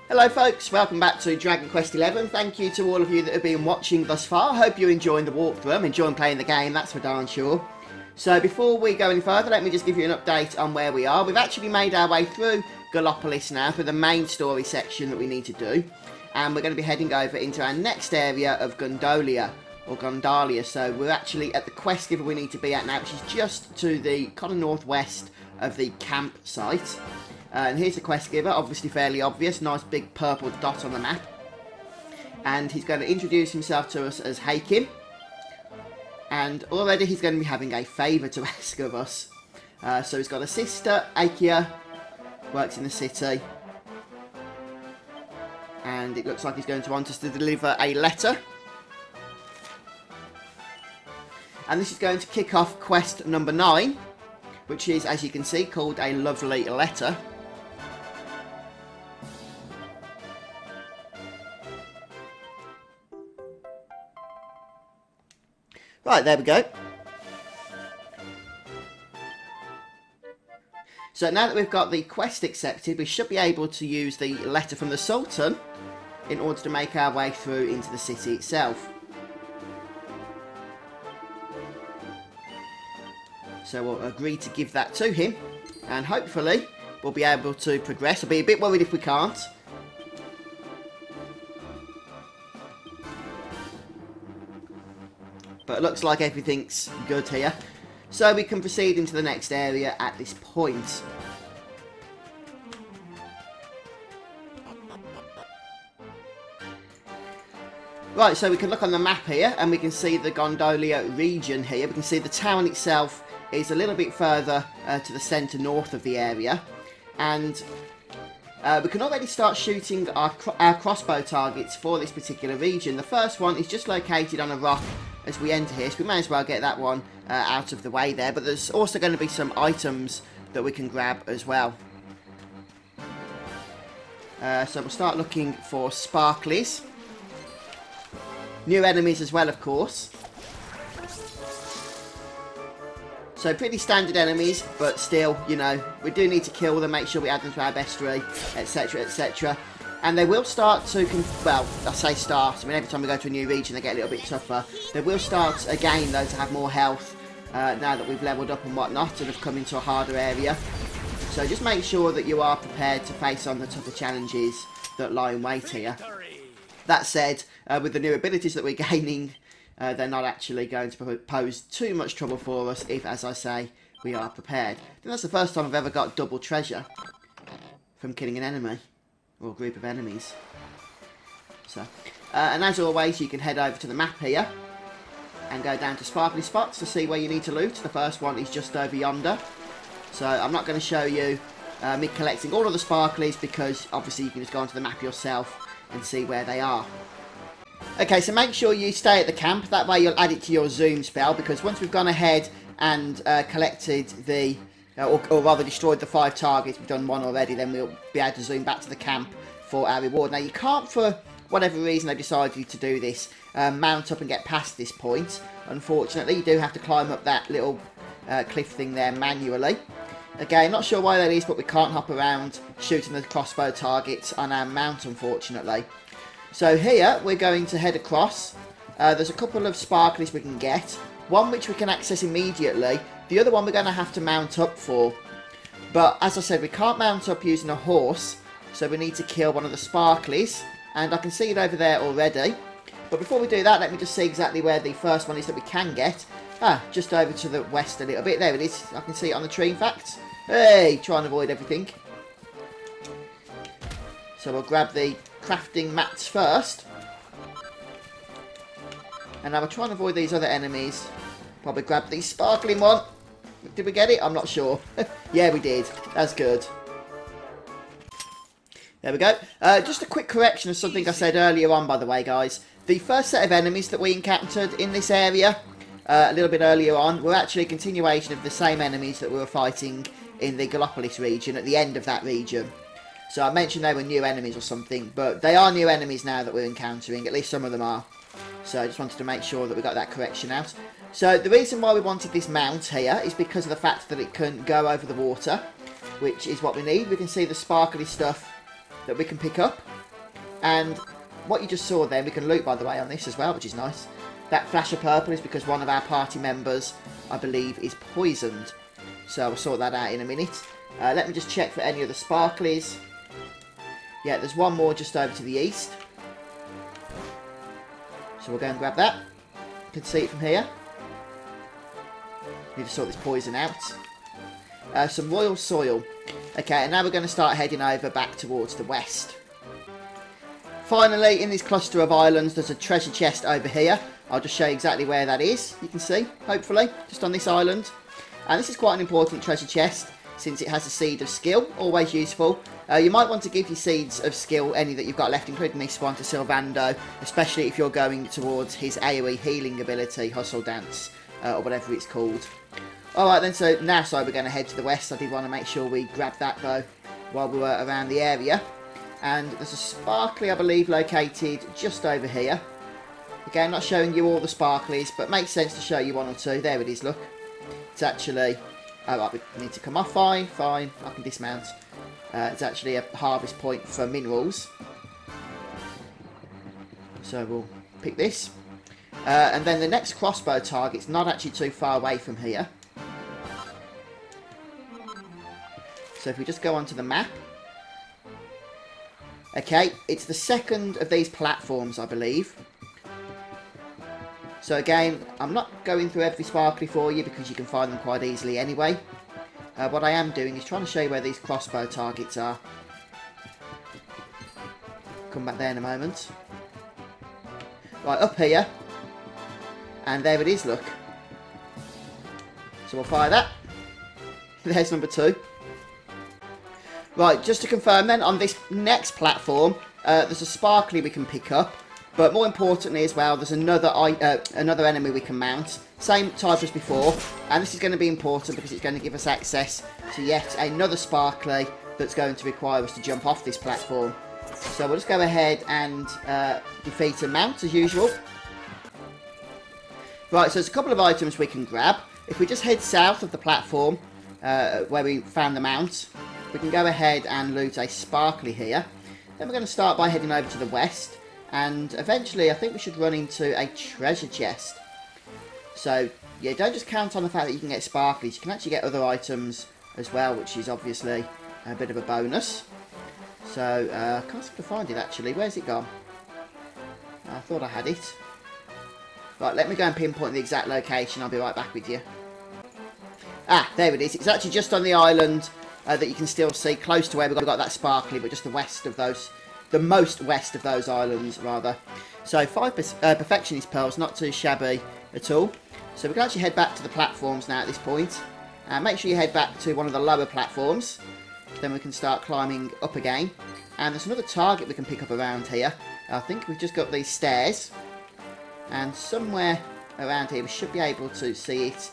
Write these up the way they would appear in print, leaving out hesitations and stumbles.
Hello folks, welcome back to Dragon Quest XI. Thank you to all of you that have been watching thus far. I hope you're enjoying the walkthrough. I'm enjoying playing the game, that's for darn sure. So before we go any further, let me just give you an update on where we are. We've actually made our way through Gallopolis now, through the main story section that we need to do. And we're going to be heading over into our next area of Gondolia, or Gondolia. So we're actually at the quest giver we need to be at now, which is just to the kind of northwest of the campsite. And here's the quest giver, obviously fairly obvious, nice big purple dot on the map. And he's going to introduce himself to us as Hakim. And already he's going to be having a favour to ask of us. So he's got a sister, Akira, works in the city. And it looks like he's going to want us to deliver a letter. And this is going to kick off quest number 9, which is, as you can see, called A Lovely Letter. Right, there we go. So now that we've got the quest accepted, we should be able to use the letter from the Sultan in order to make our way through into the city itself. So we'll agree to give that to him, and hopefully we'll be able to progress. I'll be a bit worried if we can't. But it looks like everything's good here. So we can proceed into the next area at this point. Right, so we can look on the map here and we can see the Gondolia region here. We can see the town itself is a little bit further to the centre north of the area. And we can already start shooting our crossbow targets for this particular region. The first one is just located on a rock as we enter here, so we may as well get that one out of the way there. But there's also going to be some items that we can grab as well. So we'll start looking for sparklies. New enemies as well, of course. So pretty standard enemies, but still, you know, we do need to kill them, make sure we add them to our bestiary, etc, etc. And they will start to, well, I say start, I mean every time we go to a new region they get a little bit tougher. They will start again though to have more health now that we've leveled up and whatnot and have come into a harder area. So just make sure that you are prepared to face on the tougher challenges that lie in wait here. That said, with the new abilities that we're gaining, they're not actually going to pose too much trouble for us if, as I say, we are prepared. I think that's the first time I've ever got double treasure from killing an enemy. Or a group of enemies. So, and as always, you can head over to the map here and go down to sparkly spots to see where you need to loot. The first one is just over yonder. So I'm not going to show you me collecting all of the sparklies because obviously you can just go onto the map yourself and see where they are. Okay, so make sure you stay at the camp. That way you'll add it to your zoom spell, because once we've gone ahead and collected the or rather destroyed the 5 targets, we've done one already, then we'll be able to zoom back to the camp for our reward. Now you can't, for whatever reason they've decided to do this, mount up and get past this point. Unfortunately, you do have to climb up that little cliff thing there manually. Again, not sure why that is, but we can't hop around shooting the crossbow targets on our mount, unfortunately. So here, we're going to head across. There's a couple of sparklies we can get. One which we can access immediately. The other one we're going to have to mount up for. But as I said, we can't mount up using a horse. So we need to kill one of the sparklies. And I can see it over there already. But before we do that, let me just see exactly where the first one is that we can get. Just over to the west a little bit. There it is. I can see it on the tree, in fact. Hey, try and avoid everything. So we'll grab the crafting mats first. And now we'll try and avoid these other enemies. Probably grab the sparkling one. Did we get it? I'm not sure. Yeah, we did. That's good. There we go. Just a quick correction of something I said earlier on, by the way, guys. The first set of enemies that we encountered in this area, a little bit earlier on, were actually a continuation of the same enemies that we were fighting in the Gallopolis region, at the end of that region. So I mentioned they were new enemies or something, but they are new enemies now that we're encountering. At least some of them are. So I just wanted to make sure that we got that correction out. So the reason why we wanted this mount here is because of the fact that it can go over the water, which is what we need. We can see the sparkly stuff that we can pick up. And what you just saw then, we can loot, by the way, on this as well, which is nice. That flash of purple is because one of our party members, I believe, is poisoned. So we'll sort that out in a minute. Let me just check for any of the sparklies. Yeah, there's one more just over to the east. So we'll go and grab that. You can see it from here. Need to sort this poison out. Some royal soil. Okay, and now we're going to start heading over back towards the west. Finally, in this cluster of islands, there's a treasure chest over here. I'll just show you exactly where that is. You can see, hopefully, just on this island. And this is quite an important treasure chest, since it has a seed of skill, always useful. You might want to give your seeds of skill, any that you've got left, including this one, to Sylvando, especially if you're going towards his AoE healing ability, Hustle Dance, or whatever it's called. Alright then, so now we're going to head to the west. I did want to make sure we grabbed that, though, while we were around the area. And there's a sparkly, I believe, located just over here. Again, not showing you all the sparklies, but makes sense to show you one or two. There it is, look. It's actually... Oh, right, we need to come off. Fine, I can dismount. It's actually a harvest point for minerals. So we'll pick this. And then the next crossbow target's not actually too far away from here. So if we just go onto the map. Okay, it's the second of these platforms, I believe. So again, I'm not going through every sparkly for you because you can find them quite easily anyway. What I am doing is trying to show you where these crossbow targets are. Come back there in a moment. Right, up here. And there it is, look. So we'll fire that. There's number 2. Right, just to confirm then, on this next platform, there's a sparkly we can pick up. But more importantly as well, there's another enemy we can mount. Same type as before. And this is going to be important because it's going to give us access to yet another sparkly that's going to require us to jump off this platform. So we'll just go ahead and defeat and mount as usual. Right, so there's a couple of items we can grab. If we just head south of the platform where we found the mount, we can go ahead and loot a sparkly here. Then we're going to start by heading over to the west. And eventually, I think we should run into a treasure chest. So, yeah, don't just count on the fact that you can get sparklies. You can actually get other items as well, which is obviously a bit of a bonus. So, I can't seem to find it, actually. Where's it gone? I thought I had it. Right, let me go and pinpoint the exact location. I'll be right back with you. Ah, there it is. It's actually just on the island that you can still see, close to where we've got that sparkly, but just the west of those... The most west of those islands, rather. So 5 Perfectionist Pearls, not too shabby at all. So we can actually head back to the platforms now at this point. And make sure you head back to one of the lower platforms. Then we can start climbing up again. And there's another target we can pick up around here. I think we've just got these stairs. And somewhere around here we should be able to see it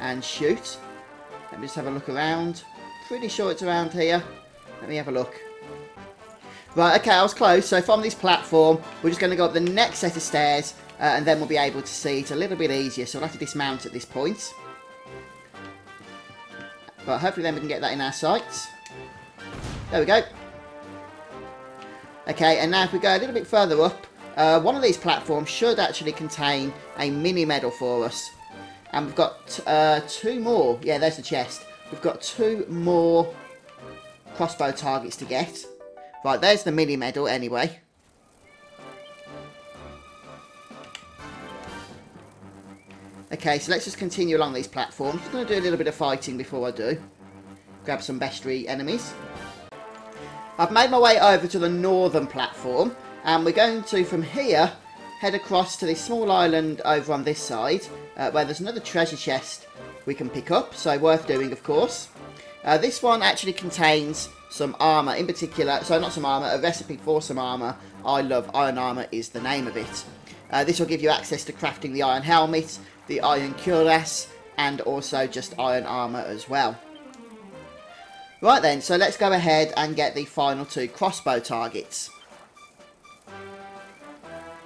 and shoot. Let me just have a look around. Pretty sure it's around here. Let me have a look. Right, okay, I was close. So from this platform, we're just going to go up the next set of stairs, and then we'll be able to see it a little bit easier. So we'll have to dismount at this point. But hopefully then we can get that in our sights. There we go. Okay, and now if we go a little bit further up, one of these platforms should actually contain a mini medal for us. And we've got 2 more. Yeah, there's the chest. We've got 2 more crossbow targets to get. Right, there's the mini medal anyway. Okay, so let's just continue along these platforms. I'm going to do a little bit of fighting before I do. Grab some bestiary enemies. I've made my way over to the northern platform. And we're going to, from here, head across to this small island over on this side. Where there's another treasure chest we can pick up. So worth doing, of course. This one actually contains some armour in particular. So not some armour, a recipe for some armour. I love iron armour is the name of it. This will give you access to crafting the iron helmet, the iron cuirass, and also just iron armour as well. Right then, so let's go ahead and get the final 2 crossbow targets.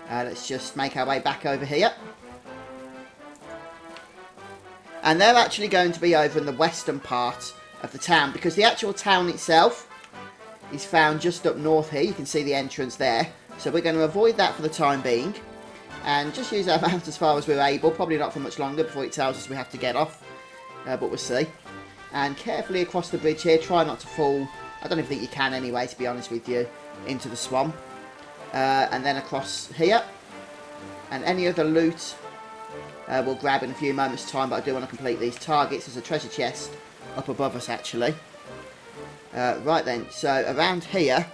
Let's just make our way back over here. And they're actually going to be over in the western part of the town, because the actual town itself is found just up north here. You can see the entrance there. So we're going to avoid that for the time being. And just use our mount as far as we're able. Probably not for much longer before it tells us we have to get off. But we'll see. And carefully across the bridge here. Try not to fall. I don't even think you can anyway, to be honest with you. Into the swamp. And then across here. And any other loot we'll grab in a few moments' time. But I do want to complete these targets. There's a treasure chest up above us, actually. Right then. So around here.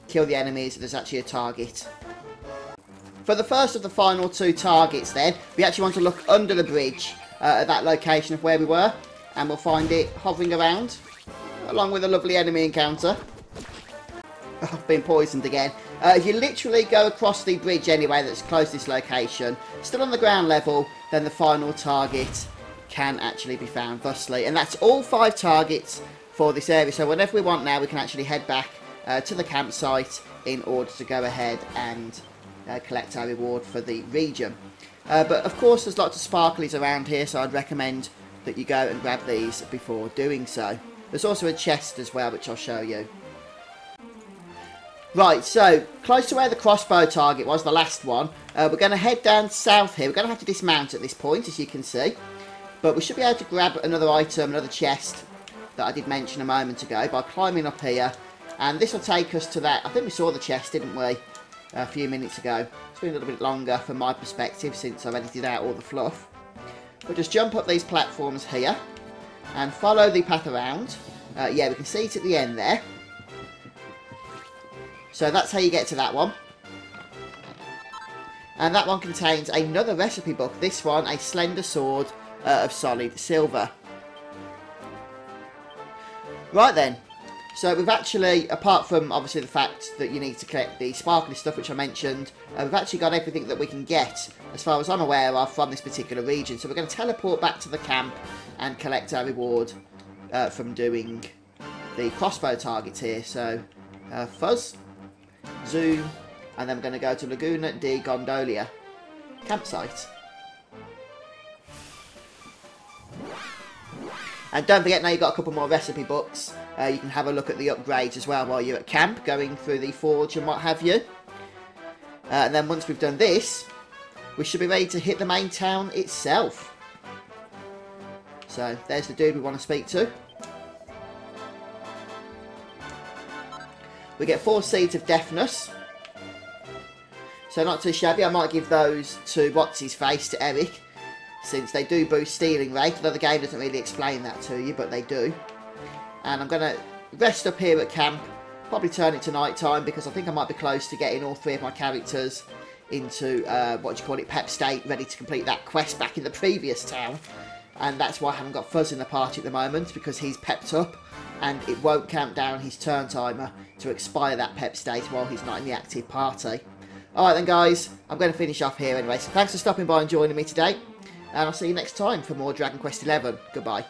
Kill the enemies. There's actually a target. For the first of the final 2 targets then, we actually want to look under the bridge at that location of where we were, and we'll find it hovering around along with a lovely enemy encounter. Oh, I've been poisoned again. If you literally go across the bridge anyway that's close to this location, still on the ground level, then the final target can actually be found thusly. And that's all 5 targets for this area, so whenever we want now we can actually head back to the campsite in order to go ahead and collect our reward for the region. But of course there's lots of sparklies around here, so I'd recommend that you go and grab these before doing so. There's also a chest as well, which I'll show you. Right, so close to where the crossbow target was, the last one, we're going to head down south here. We're going to have to dismount at this point, as you can see. But we should be able to grab another item, another chest that I did mention a moment ago by climbing up here. And this will take us to that. I think we saw the chest, didn't we? A few minutes ago. It's been a little bit longer from my perspective since I've edited out all the fluff. We'll just jump up these platforms here and follow the path around. Yeah, we can see it at the end there. So that's how you get to that one. And that one contains another recipe book. This one, a slender sword of solid silver. Right then. So we've actually, apart from obviously the fact that you need to collect the sparkly stuff which I mentioned, we've actually got everything that we can get, as far as I'm aware of, from this particular region. So we're going to teleport back to the camp and collect our reward from doing the crossbow targets here. So fuzz, zoom, and then we're going to go to Laguna di Gondolia campsite. And don't forget, now you've got a couple more recipe books. You can have a look at the upgrades as well while you're at camp, going through the forge and what have you. And then once we've done this, we should be ready to hit the main town itself. So there's the dude we want to speak to. We get 4 seeds of deafness. So not too shabby. I might give those to what's-his-face, to Eric, since they do boost stealing rate, although the game doesn't really explain that to you, but they do. And I'm going to rest up here at camp, probably turn it to night time, because I think I might be close to getting all 3 of my characters into, pep state, ready to complete that quest back in the previous town. And that's why I haven't got Fuzz in the party at the moment, because he's pepped up, and it won't count down his turn timer to expire that pep state while he's not in the active party. Alright then guys, I'm going to finish off here anyway, so thanks for stopping by and joining me today. And I'll see you next time for more Dragon Quest XI. Goodbye.